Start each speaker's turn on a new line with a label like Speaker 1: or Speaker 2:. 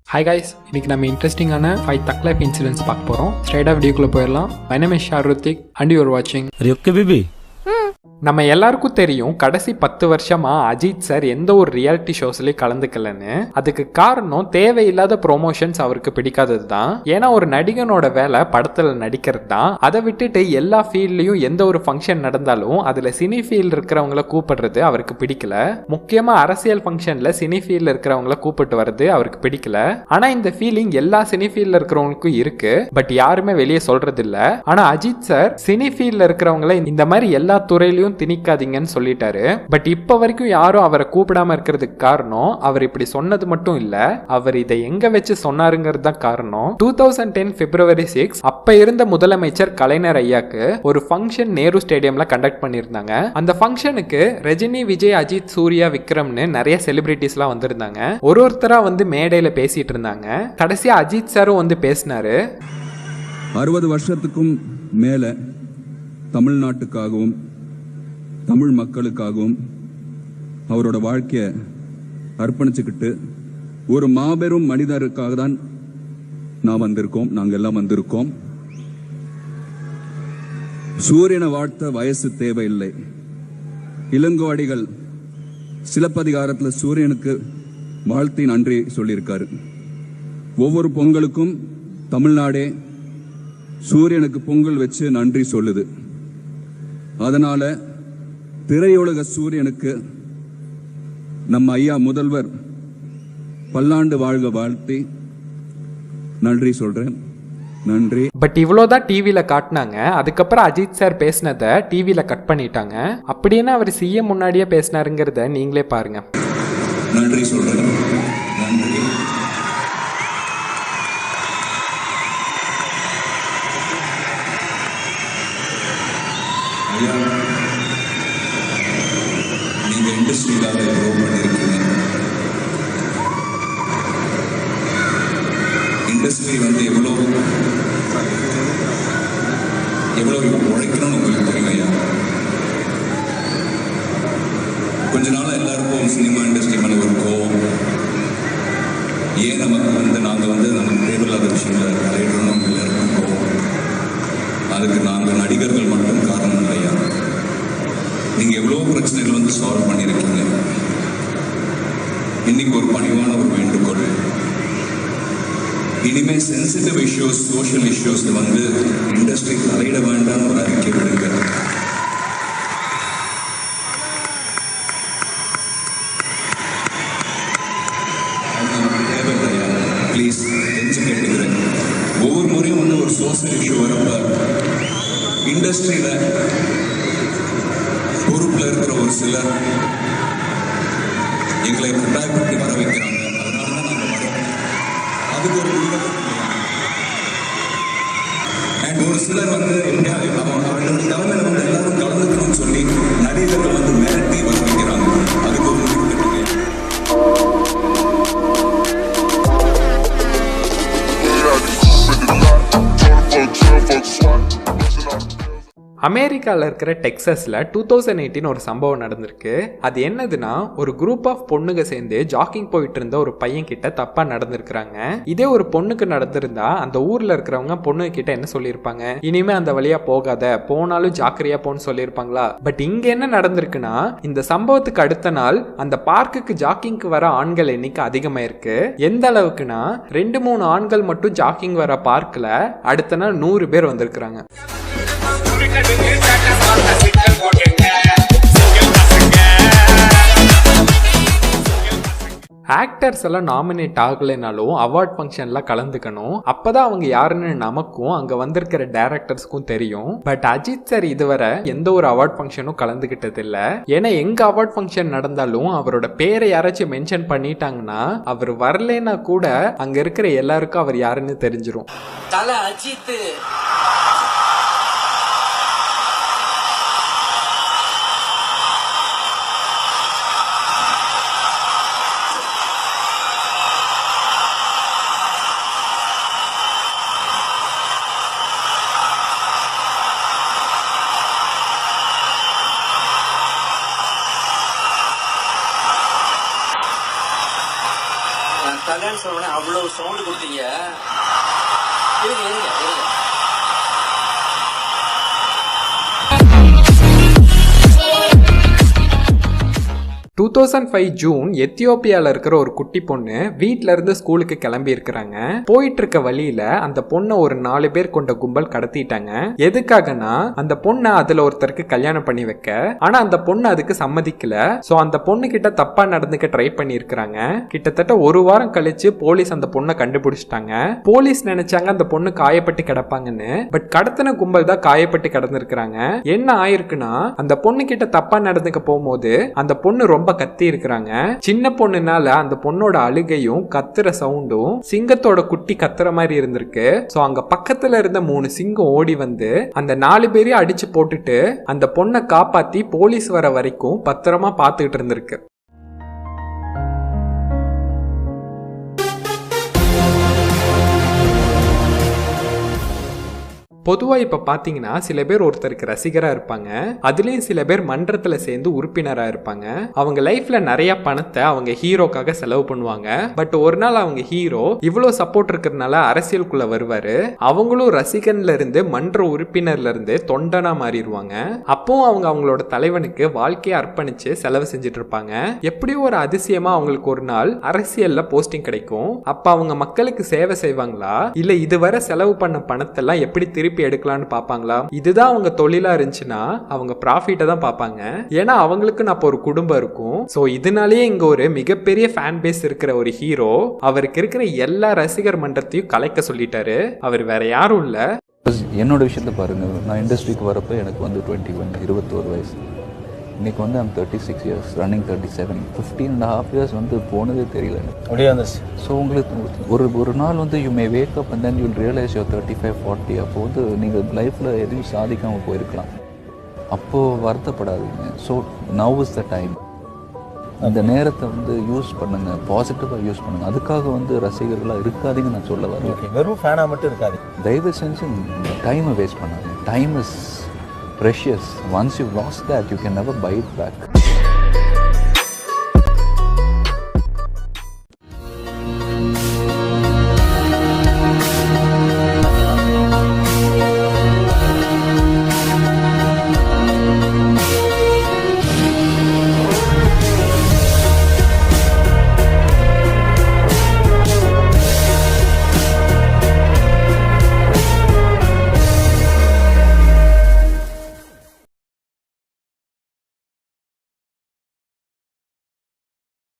Speaker 1: Hi guys, இன்னைக்கு நம்ம இன்ட்ரெஸ்டிங்கான 5 தக் லைஃப் இன்சிடென்ட்ஸ் பார்க்க போகிறோம். ஸ்ட்ரைட்டாக வீடியோக்குள்ளே போயிடலாம். My name is Sharuthik and you are வாட்சிங்.
Speaker 2: Okay baby.
Speaker 1: நம்ம எல்லாருக்கும் தெரியும், கடைசி 10 வருஷமா அஜித் சார் எந்த ஒரு ரியாலிட்டி ஷோஸ்லயும் கலந்துக்கலன்னு. அதுக்கு காரணம் தேவையில்லாத ப்ரொமோஷன்ஸ் அவருக்கு பிடிக்காதது தான். ஏன்னா ஒரு நடிகனோட வேலை படத்துல நடிக்கிறது தான். அதை விட்டுட்டு எல்லா ஃபீல்ட்லயும் எந்த ஒரு ஃபங்க்ஷன் நடந்தாலும் அதுல சினி ஃபீல்ட் இருக்கிறவங்கள கூப்பிடுறது அவருக்கு பிடிக்கல. முக்கியமா அரசியல் ஃபங்க்ஷன்ல சினி ஃபீல்ட்ல இருக்கிறவங்கள கூப்பிட்டு வர்றது அவருக்கு பிடிக்கல. ஆனா இந்த ஃபீலிங் எல்லா சினி ஃபீல்ட்ல இருக்கிறவங்களுக்கும் இருக்கு, பட் யாருமே வெளியே சொல்றது இல்ல. ஆனா அஜித் சார் சினி ஃபீல்ட்ல இருக்கிறவங்கள இந்த மாதிரி எல்லா துறையிலும் திணிக்காதீங்கன்னு சொல்லிட்டாரு. பட் இப்ப வரைக்கும் யாரும் அவரை கூப்பிடாம இருக்கிறதுக்கு காரணம் அவர் இப்படி சொன்னது மட்டும் இல்ல, அவர் இதை எங்க வச்சு சொன்னாருங்கிறது தான் காரணம். 2010 பிப்ரவரி 6 அப்ப இருந்த முதலமைச்சர் கலைஞர் ஐயாக்கு ஒரு ஃபங்க்ஷன் நேரு ஸ்டேடியம்ல கண்டக்ட் பண்ணிருந்தாங்க. அந்த ஃபங்க்ஷனுக்கு ரஜினி, விஜய், அஜித், சூர்யா, விக்ரம்னு நிறைய செலிபிரிட்டிஸ் எல்லாம் வந்திருந்தாங்க. ஒருத்தரா வந்து மேடையில பேசிட்டு இருந்தாங்க. கடைசியா அஜித் சாரும் வந்து பேசினாரு.
Speaker 3: 60 வருஷத்துக்கும் மேல தமிழ்நாட்டுக்காகவும் தமிழ் மக்களுக்காகவும் அவரோட வாழ்க்கையை அர்ப்பணிச்சுக்கிட்டு ஒரு மாபெரும் மனிதருக்காக தான் நாங்க எல்லாம் வந்திருக்கோம். சூரியனை வாழ்த்த வயசு தேவையில்லை. இளங்கோவடிகள் சிலப்பதிகாரத்தில் சூரியனுக்கு வாழ்த்தி நன்றி சொல்லியிருக்காரு. ஒவ்வொரு பொங்கலுக்கும் தமிழ்நாடே சூரியனுக்கு பொங்கல் வச்சு நன்றி சொல்லுது. அதனால திரையுலக சூரியனுக்கு நம்ம ஐயா முதல்வர் பல்லாண்டு வாழ்க வாழ்த்தி நன்றி சொல்றேன். நன்றி.
Speaker 1: பட் இவ்வளவுதான் டிவில காட்டினாங்க. அதுக்கப்புறம் அஜித் சார் பேசினதை டிவில கட் பண்ணிட்டாங்க. அப்படின்னு அவர் சிஎம் முன்னாடியே பேசினாருங்கிறத நீங்களே பாருங்க.
Speaker 3: நன்றி சொல்றேன். நன்றி. ஐயா, நீங்க இண்டஸ்ட்ரியிலாக க்ரோ பண்ணிருக்கீங்க. இண்டஸ்ட்ரி வந்து எவ்வளவு உழைக்கணும்னு உங்களுக்கு தெரியும் ஐயா. கொஞ்ச நாள் எல்லாருக்கும் சினிமா இண்டஸ்ட்ரி மேல ஒரு கோவம். ஏன் நமக்கு வந்து நாங்கள் வந்து நமக்கு தேவையில்லாத விஷயங்களை தலையிடணும் எல்லாருக்கும் கோவம். அதுக்கு நாங்கள் நடிகர்கள் மட்டும் காரணம் இல்லையா. நீங்க எவ்வளவு பிரச்சனைகள் வந்து சால்வ் பண்ணிருக்கீங்க. இன்னைக்கு ஒரு பணிவான ஒரு வேண்டுகோள், இனிமே சென்சிட்டிவ் இஷ்யூஸ், சோஷியல் இஷ்யூஸ் வந்து இண்டஸ்ட்ரி தலையிட வேண்டாம் ஒரு அறிக்கை விடுங்க. தேவையில்லையா ப்ளீஸ், தெரிஞ்சு கேட்டுக்கிறேன். ஒவ்வொரு முறையும் வந்து ஒரு சோஷியல் இஷ்யூ வரப்ப இண்டஸ்ட்ரியில பொறுப்புல இருக்கிற ஒரு சிலர் எங்களை கட்டாயப்பட்டு வர வைக்கிறாங்க. அதனாலதான் நாங்க வரோம். அதுக்கு ஒரு அண்ட் ஒரு சிலர் வந்து அவங்களோட தலைமையில வந்து எல்லாரும் கலந்துக்கணும்னு சொல்லி நடிகர்கள் வந்து மிரட்டி வர வைக்கிறாங்க. அதுக்கு ஒரு
Speaker 1: அமெரிக்காவில் இருக்கிற டெக்ஸஸில் 2018 ஒரு சம்பவம் நடந்திருக்கு. அது என்னதுன்னா, ஒரு குரூப் ஆஃப் பொண்ணுங்க சேர்ந்து ஜாக்கிங் போயிட்டு இருந்த ஒரு பையன் கிட்ட தப்பா நடந்திருக்கிறாங்க. இதே ஒரு பொண்ணுக்கு நடந்திருந்தா அந்த ஊர்ல இருக்கிறவங்க பொண்ணு கிட்ட என்ன சொல்லியிருப்பாங்க? இனிமே அந்த வழியா போகாத, போனாலும் ஜாக்கிரதையா போன்னு சொல்லியிருப்பாங்களா? பட் இங்க என்ன நடந்திருக்குன்னா, இந்த சம்பவத்துக்கு அடுத்த நாள் அந்த பார்க்குக்கு ஜாக்கிங்க்கு வர ஆண்கள் எண்ணிக்கை அதிகமாயிருக்கு. எந்த அளவுக்குன்னா 2-3 ஆண்கள் மட்டும் ஜாக்கிங் வர பார்க்ல அடுத்த நாள் 100 பேர் வந்திருக்கிறாங்க. ஆக்டர்ஸ் எல்லாம் நாமினேட் ஆகலைனாலும் அவார்ட் ஃபங்க்ஷன்ல கலந்துக்கணும். அப்பதான் அவங்க யாருன்னு நமக்கும் அங்க வந்திருக்கிற டைரக்டர்ஸ்க்கும் தெரியும். பட் அஜித் சார் இதுவரை எந்த ஒரு அவார்ட் ஃபங்க்ஷனும் கலந்துகிட்டது இல்ல. ஏன்னா எங்க அவார்ட் ஃபங்க்ஷன் நடந்தாலும் அவரோட பேரை யாராச்சும் மென்ஷன் பண்ணிட்டாங்கன்னா அவர் வரலன்னா கூட அங்க இருக்கிற எல்லாருக்கும் அவர் யாருன்னு தெரிஞ்சிரும்.
Speaker 4: தல அஜித்
Speaker 2: தலன்னு சொன்ன அவ்வளவு சவுண்ட் கொடுத்தீங்க. இருங்க இருங்க இருங்க.
Speaker 1: 2005 ஜூன் எத்தியோப்பியால இருக்கிற ஒரு குட்டி பொண்ணு வீட்ல இருந்து ஸ்கூலுக்கு கிளம்பி இருக்கிறாங்க. போயிட்டு இருக்க வழியில அந்த பொண்ணை ஒரு 4 பேர் கொண்ட கும்பல் கடத்திட்டாங்க. எதுக்காகனா அந்த பொண்ணை அதுல ஒருத்தருக்கு கல்யாணம் பண்ணி வைக்க. ஆனா அந்த பொண்ணு அதுக்கு சம்மதிக்கல. சோ அந்த பொண்ணு கிட்ட தப்பா நடந்துக்க ட்ரை பண்ணி இருக்கிறாங்க. கிட்டத்தட்ட ஒரு வாரம் கழிச்சு போலீஸ் அந்த பொண்ணை கண்டுபிடிச்சிட்டாங்க. போலீஸ் நினைச்சாங்க அந்த பொண்ணு காயப்பட்டு கிடப்பாங்கன்னு. பட் கடத்தின கும்பல் தான் காயப்பட்டு கிடந்திருக்கிறாங்க. என்ன ஆயிருக்குன்னா அந்த பொண்ணு கிட்ட தப்பா நடந்துக்க போகும்போது அந்த பொண்ணு ரொம்ப கத்தி இருக்கிறாங்க. சின்ன பொண்ணுனால அந்த பொண்ணோட அழுகையும் கத்துற சவுண்டும் சிங்கத்தோட குட்டி கத்துற மாதிரி இருந்திருக்கு. சோ அங்க பக்கத்துல இருந்த 3 சிங்கம் ஓடி வந்து அந்த 4 பேரையும் அடிச்சு போட்டுட்டு அந்த பொண்ணை காப்பாத்தி போலீஸ் வர வரைக்கும் பத்திரமா பாத்துக்கிட்டு இருந்திருக்கு. பொதுவாக இப்போ பார்த்தீங்கன்னா சில பேர் ஒருத்தருக்கு ரசிகராக இருப்பாங்க. அதுலேயும் சில பேர் மன்றத்தில் சேர்ந்து உறுப்பினராக இருப்பாங்க. அவங்க லைஃப்ல நிறைய பணத்தை அவங்க ஹீரோக்காக செலவு பண்ணுவாங்க. பட் ஒரு நாள் அவங்க ஹீரோ இவ்வளோ சப்போர்ட் இருக்கிறதுனால அரசியலுக்குள்ள வருவாரு. அவங்களும் ரசிகன்ல இருந்து மன்ற உறுப்பினர்ல இருந்து தொண்டனா மாறிடுவாங்க. அப்பவும் அவங்க அவங்களோட தலைவனுக்கு வாழ்க்கையை அர்ப்பணிச்சு செலவு செஞ்சுட்டு இருப்பாங்க. எப்படியோ ஒரு அதிசயமா அவங்களுக்கு ஒரு நாள் அரசியல்ல போஸ்டிங் கிடைக்கும். அப்ப அவங்க மக்களுக்கு சேவை செய்வாங்களா இல்ல இதுவரை செலவு பண்ண பணத்தெல்லாம் எப்படி திருப்பி எடுக்கலாம்னு பாப்பாங்களா? இதுதான் அவங்க தொழிலா இருந்துச்சுன்னா அவங்க ப்ராஃபிட்டை தான் பார்ப்பாங்க. ஏன்னா அவங்களுக்கு அப்போ ஒரு குடும்பம் இருக்கும். சோ இதனாலேயே இங்க ஒரு மிகப்பெரிய ஃபேன் பேஸ் இருக்கிற ஒரு ஹீரோ அவருக்கு இருக்கிற எல்லா ரசிகர் மன்றத்தையும் கலைக்க சொல்லிட்டாரு. அவர் வேற யாரும் இல்ல.
Speaker 4: என்னோட விஷயத்தை பாருங்க. நான் இண்டஸ்ட்ரிக்கு வரப்போ எனக்கு 21 வயசு. இன்னைக்கு I'm 36 years, running 37. 15.5 years போனதே தெரியல எனக்கு. ஸோ உங்களுக்கு ஒரு நாள் you may wake up and then you realize your 35, 40. அப்போ நீங்கள் லைஃப்பில் எதுவும் சாதிக்காமல் போயிருக்கலாம். அப்போது வருத்தப்படாதீங்க. So now is the time. அந்த நேரத்தை யூஸ் பண்ணுங்க, பாசிட்டிவாக யூஸ் பண்ணுங்க. அதுக்காக ரசிகர்களாக இருக்காதீங்க நான் சொல்ல வரேன்.
Speaker 5: வெறும் ஃபேனாக மட்டும் இருக்காது.
Speaker 4: தயவு செஞ்சு டைமை வேஸ்ட் பண்ணாதீங்க. Time is precious. Once you've lost that, you can never buy it back.